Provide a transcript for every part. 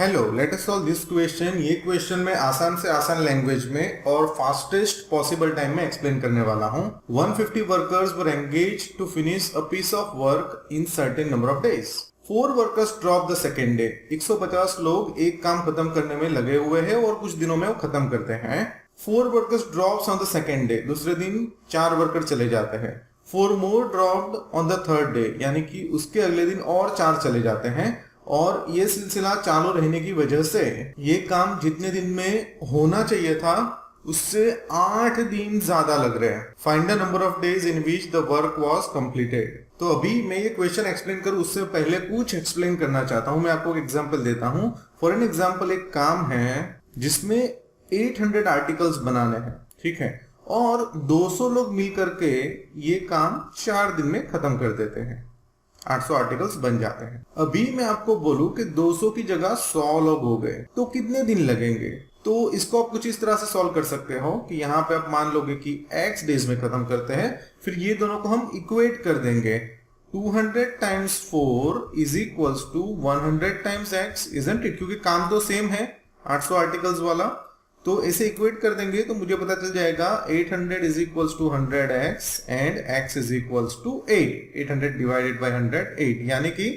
Hello, let us solve this question. ये question मैं आसान से आसान लैंग्वेज में और फास्टेस्ट पॉसिबल टाइम में एक्सप्लेन करने वाला हूँ। 150 workers were engage to finish a piece of work in certain number of days. 4 workers drop the second day. 150 लोग एक काम खत्म करने में लगे हुए हैं और कुछ दिनों में वो खत्म करते हैं। 4 workers drops on the second day. दूसरे दिन 4 वर्कर चले जाते हैं। 4 more dropped on the third day, यानी कि उसके अगले दिन और 4 चले जाते हैं। और ये सिलसिला चालू रहने की वजह से ये काम जितने दिन में होना चाहिए था उससे 8 दिन ज्यादा लग रहे हैं। Find the number of days in which the work was completed. तो अभी मैं ये क्वेश्चन एक्सप्लेन करूं उससे पहले कुछ एक्सप्लेन करना चाहता हूं। मैं आपको एक एग्जांपल देता हूं। फॉर एन एग्जांपल, एक काम है जिसमें 800 आर्टिकल्स बनाने हैं, ठीक है, और 200 लोग मिलकर के ये काम 4 दिन में खत्म कर देते हैं। 800 आर्टिकल्स बन जाते हैं। अभी मैं आपको बोलूं कि 200 की जगह 100 लोग हो गए तो कितने दिन लगेंगे। तो इसको आप कुछ इस तरह से सॉल्व कर सकते हो कि यहाँ पे आप मान लोगे कि x डेज में खत्म करते हैं, फिर ये दोनों को हम इक्वेट कर देंगे। 200 times 4 is equals to 100 times x, isn't it? क्योंकि काम तो सेम है, 800 आर्टिकल्स वाला। तो ऐसे इक्वेट कर देंगे तो मुझे पता चल जाएगा 800 is equals to 100x and x is equals to 8। 800 divided by 100 8, यानी कि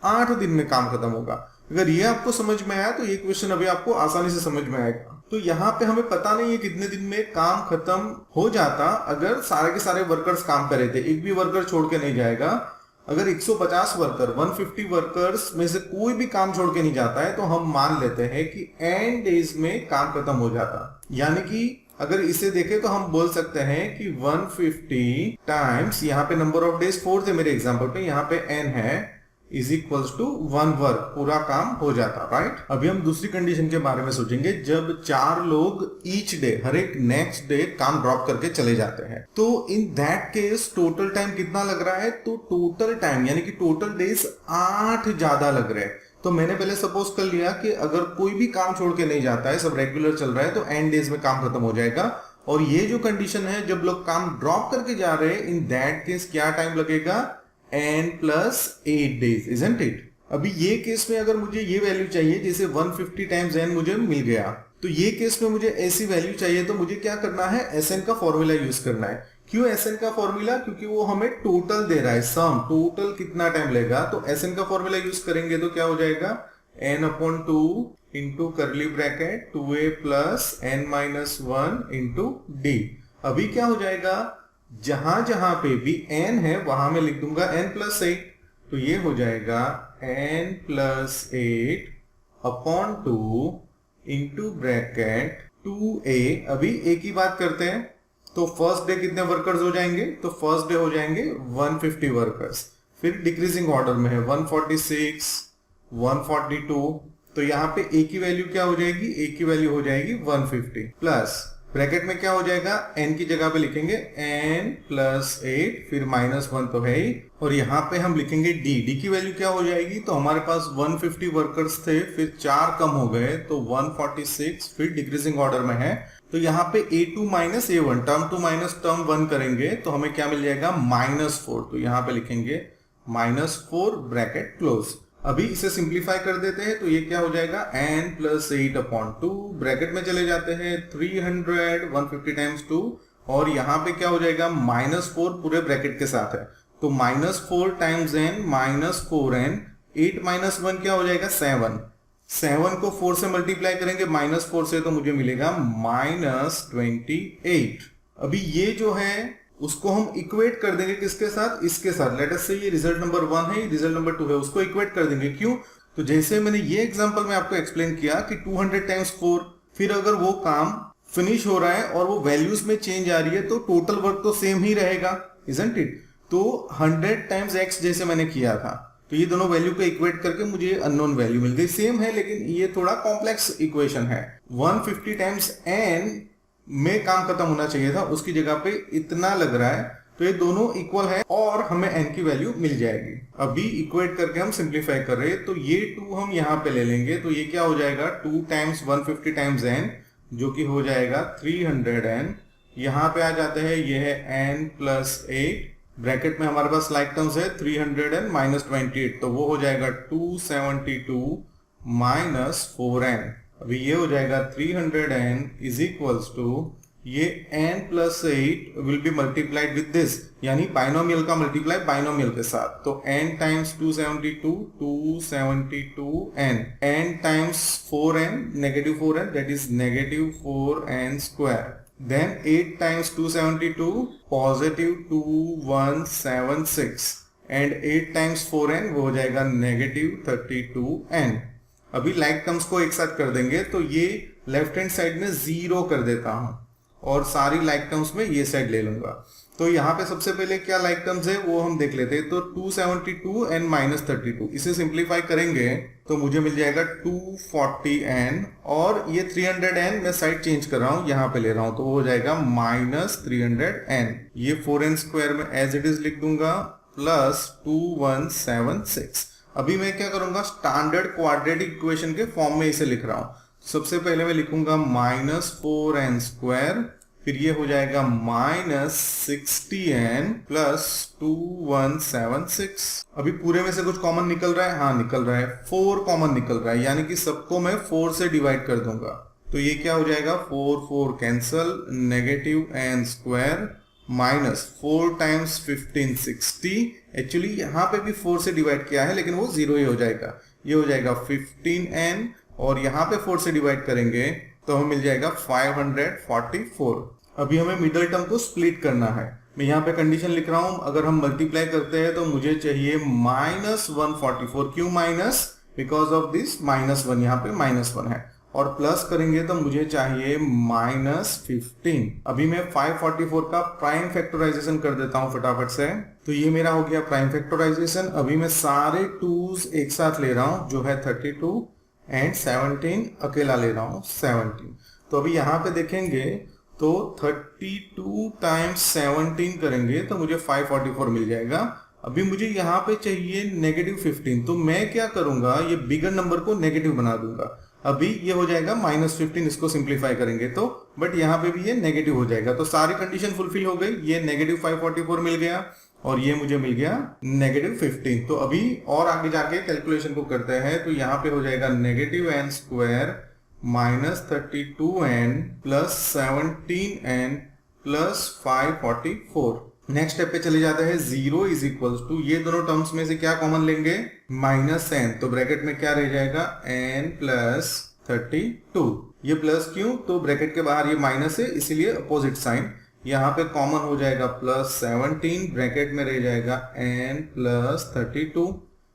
8 दिन में काम खत्म होगा। अगर ये आपको समझ में आया तो ये क्वेश्चन अभी आपको आसानी से समझ में आएगा। तो यहाँ पे हमें पता नहीं है कितने दिन में काम खत्म हो जाता अगर सारे के सारे वर्कर्स काम करे थे। एक भी वर्कर छोड़ के नहीं जाएगा। अगर 150 वर्कर 150 वर्कर्स में से कोई भी काम छोड़ के नहीं जाता है तो हम मान लेते हैं कि एंड डेज में काम खत्म हो जाता। यानी कि अगर इसे देखें तो हम बोल सकते हैं कि 150 टाइम्स, यहाँ पे नंबर ऑफ डेज 4 थे मेरे एग्जांपल पे, यहाँ पे n है, इज इक्वल्स टू 1 वर्क, पूरा काम हो जाता, राइट। अभी हम दूसरी कंडीशन के बारे में सोचेंगे, जब 4 लोग ईच डे, हर एक नेक्स्ट डे काम ड्रॉप करके चले जाते हैं। तो in that case total time कितना लग रहा है? तो टोटल टाइम यानी कि टोटल डेज 8 ज्यादा लग रहे हैं। तो मैंने पहले सपोज कर लिया कि अगर कोई भी काम छोड़ के नहीं जाता है, सब रेगुलर चल रहा है, तो एंड डेज में काम खत्म हो जाएगा। और ये जो कंडीशन है, जब लोग काम ड्रॉप करके जा रहे हैं, इन दैट केस क्या टाइम लगेगा? n plus 8 days, isn't it? अभी ये केस में अगर मुझे ये वैल्यू चाहिए, जैसे 150 टाइम्स n मुझे मिल गया, तो ये केस में मुझे ऐसी वैल्यू चाहिए तो मुझे क्या करना है? Sn का फॉर्मूला यूज करना है। क्यों Sn का फॉर्मूला? क्योंकि वो हमें टोटल दे रहा है, सम, टोटल कितना टाइम लेगा। तो Sn का फॉर्मूला यूज करेंगे तो क्या हो जाएगा? n/2 इंटू करली bracket 2a plus n-1 into d। अभी क्या हो जाएगा? जहां जहां पे भी n है वहां मैं लिख दूंगा n प्लस 8। तो ये हो जाएगा n plus 8 upon 2 into bracket 2a। अभी एक ही बात करते हैं। तो फर्स्ट डे कितने वर्कर्स हो जाएंगे? तो फर्स्ट डे हो जाएंगे 150 वर्कर्स। फिर डिक्रीजिंग ऑर्डर में है 146, 142। तो यहाँ पे a की वैल्यू क्या हो जाएगी? a की वैल्यू हो जाएगी 150 प्लस ब्रैकेट में क्या हो जाएगा? n की जगह पे लिखेंगे n प्लस 8, फिर -1 तो है ही, और यहाँ पे हम लिखेंगे d की वैल्यू क्या हो जाएगी? तो हमारे पास 150 वर्कर्स थे, फिर 4 कम हो गए तो 146, फिर डिक्रीजिंग ऑर्डर में है। तो यहाँ पे a2 minus a1, term 2 minus term 1 करेंगे तो हमें क्या मिल जाएगा? -4। तो यहाँ पे लिखेंगे -4 ब्रैकेट क्लोज। अभी इसे सिंप्लीफाई कर देते हैं तो ये क्या हो जाएगा? n प्लस 8 अपॉन 2, ब्रैकेट में चले जाते हैं 300, 150 टाइम्स 2, और यहाँ पे क्या हो जाएगा? -4 पूरे ब्रैकेट के साथ है। तो -4 टाइम्स n -4n, 8 माइनस 1 क्या हो जाएगा? 7। 7 को 4 से मल्टीप्लाई करेंगे -4 से तो मुझे मिलेगा -28। अभी ये जो है उसको हम इक्वेट कर देंगे किसके साथ? इसके साथ। लेट अस से ये रिजल्ट नंबर 1 है, रिजल्ट नंबर 2 है, उसको इक्वेट कर देंगे। क्यों? तो जैसे मैंने ये एग्जांपल में आपको एक्सप्लेन किया कि 200 टाइम्स 4, फिर अगर वो काम फिनिश हो रहा है और वो वैल्यूज में चेंज आ रही है तो टोटल वर्क तो सेम ही रहेगा, इजंट इट? तो 100 टाइम्स x जैसे मैंने किया था, तो ये दोनों वैल्यू को इक्वेट करके मुझे अननोन वैल्यू मिल गई। सेम है लेकिन ये थोड़ा कॉम्प्लेक्स इक्वेशन है। 150 टाइम्स n में काम खत्म होना चाहिए था, उसकी जगह पे इतना लग रहा है, तो ये दोनों इक्वल है और हमें n की वैल्यू मिल जाएगी। अभी इक्वेट करके हम सिंप्लीफाई कर रहे हैं तो ये 2 हम यहाँ पे ले लेंगे, तो ये क्या हो जाएगा? 2 टाइम्स 150 टाइम्स n, जो कि हो जाएगा 300n। यहाँ पे आ जाते हैं, ये है n प्लस 8, ब्रैकेट में हमारे पास लाइक टर्म्स है 300n -28, तो वो हो जाएगा 272 माइनस 4n। अभी ये हो जाएगा 300n इज इक्वल्स टू ये n plus 8 will be multiplied with this, यानी बाइनोमियल का मल्टीप्लाई बाइनोमियल के साथ। तो n times 272 272n, n times 4n negative 4n that is negative 4n square, then 8 times 272 positive 2176 and 8 times 4n वो हो जाएगा negative 32n। अभी like terms को एक साथ कर देंगे तो ये लेफ्ट हैंड साइड में 0 कर देता हूं और सारी लाइक टर्म्स में ये साइड ले लूंगा। तो यहाँ पे सबसे पहले क्या लाइक टर्म्स है वो हम देख लेते हैं। तो 272 एंड माइनस 32 इसे सिंप्लीफाई करेंगे तो मुझे मिल जाएगा 240n, और ये 300n मैं साइड चेंज कर रहा हूं, यहाँ पे ले रहा हूं तो वो हो जाएगा माइनस 300n। ये 4n स्क्वायर में एज इट इज लिख दूंगा प्लस 2176। अभी मैं क्या करूंगा, स्टैंडर्ड क्वाड्रेटिक इक्वेशन के फॉर्म में इसे लिख रहा हूं। सबसे पहले मैं लिखूंगा माइनस 4n स्क्वायर, फिर ये हो जाएगा माइनस 60n प्लस 2176। अभी पूरे में से कुछ कॉमन निकल रहा है, हाँ निकल रहा है, 4 कॉमन निकल रहा है, यानी कि सबको मैं 4 से डिवाइड कर दूंगा। तो ये क्या हो जाएगा, 4 4 cancel, negative n square minus 4 times 1560। Actually यहाँ पे भी 4 से डिवाइड किया है लेकिन वो 0 ही हो जाएगा। ये हो जाएगा 15n और यहाँ पे 4 से डिवाइड करेंगे तो हमें मिल जाएगा 544। अभी हमें मिडल टर्म को स्प्लिट करना है। मैं यहाँ पे कंडीशन लिख रहा हूं, अगर हम मल्टीप्लाई करते हैं तो मुझे चाहिए माइनस 144। क्यों minus, because of this minus 1, यहाँ पे माइनस 1 है, और प्लस करेंगे तो मुझे चाहिए माइनस 15। अभी मैं 544 का प्राइम फैक्टराइजेशन कर देता हूं फटाफट से। तो ये मेरा हो गया प्राइम फैक्टराइजेशन। अभी मैं सारे 2's एक साथ ले रहा हूं जो है 32 एंड 17 अकेला ले रहा हूं 17। तो अभी यहाँ पे देखेंगे तो 32 टाइम्स 17 करेंगे तो मुझे 544 मिल जाएगा। अभी मुझे यहाँ पे चाहिए नेगेटिव 15, तो मैं क्या करूंगा, ये बिगर नंबर को नेगेटिव बना दूंगा। अभी ये हो जाएगा माइनस 15, इसको सिंप्लीफाई करेंगे तो, बट यहाँ पे भी ये नेगेटिव हो जाएगा। तो सारी कंडीशन फुलफिल हो गई, ये नेगेटिव 544 मिल गया और ये मुझे मिल गया नेगेटिव 15। तो अभी और आगे जाके कैलकुलेशन को करते हैं। तो यहाँ पे हो जाएगा negative n square minus 32n plus 17n plus 544। Next step पे चले जाते हैं। 0 इज इक्वल्स टू, ये दोनों टर्म्स में से क्या कॉमन लेंगे, माइनस n, तो ब्रैकेट में क्या रह जाएगा n प्लस 32। ये प्लस क्यों, तो ब्रैकेट के बाहर ये माइनस है इसीलिए अपोजिट साइन। यहाँ पे कॉमन हो जाएगा प्लस 17, ब्रैकेट में रह जाएगा n प्लस 32,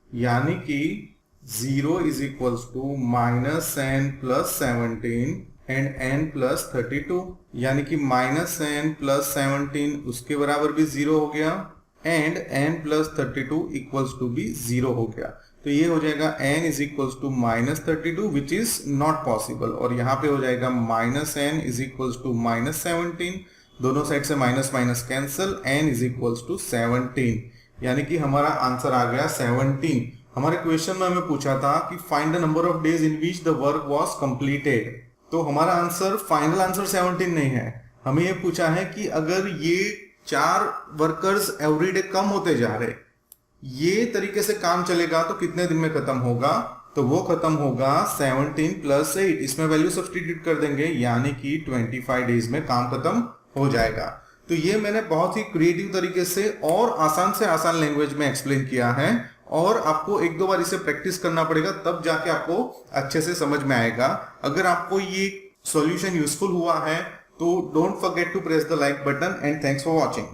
यानी कि 0 is equals to minus n plus 17 and n plus 32, यानी कि माइनस n प्लस 17 उसके बराबर भी 0 हो गया and n plus 32 equals to भी 0 हो गया। तो ये हो जाएगा n is equals to minus 32 which is not possible, और यहाँ पे हो जाएगा minus n is equals to minus 17, दोनों साइड से minus minus cancel, n is equals to 17, यानी कि हमारा आंसर आ गया 17। हमारे क्वेश्चन में हमें पूछा था कि find the number of days in which the work was completed, तो हमारा आंसर फाइनल आंसर 17 नहीं है। हमें ये पूछा है कि अगर ये 4 वर्कर्स एवरीडे कम होते जा रहे, ये तरीके से काम चलेगा तो कितने दिन में खत्म होगा, तो वो खत्म होगा 17 प्लस 8, इसमें वैल्यू सब्स्टिट्यूट कर देंगे, यानी कि 25 डेज में काम खत्म हो जाएगा। तो ये मैंने बहुत ही क्रिएटिव तरीके से और आसान लैंग्वेज में एक्सप्लेन किया है, और आपको एक दो बार इसे प्रैक्टिस करना पड़ेगा तब जाके आपको अच्छे से समझ में आएगा। अगर आपको ये सॉल्यूशन यूजफुल हुआ है तो don't forget to press the like button and thanks for watching.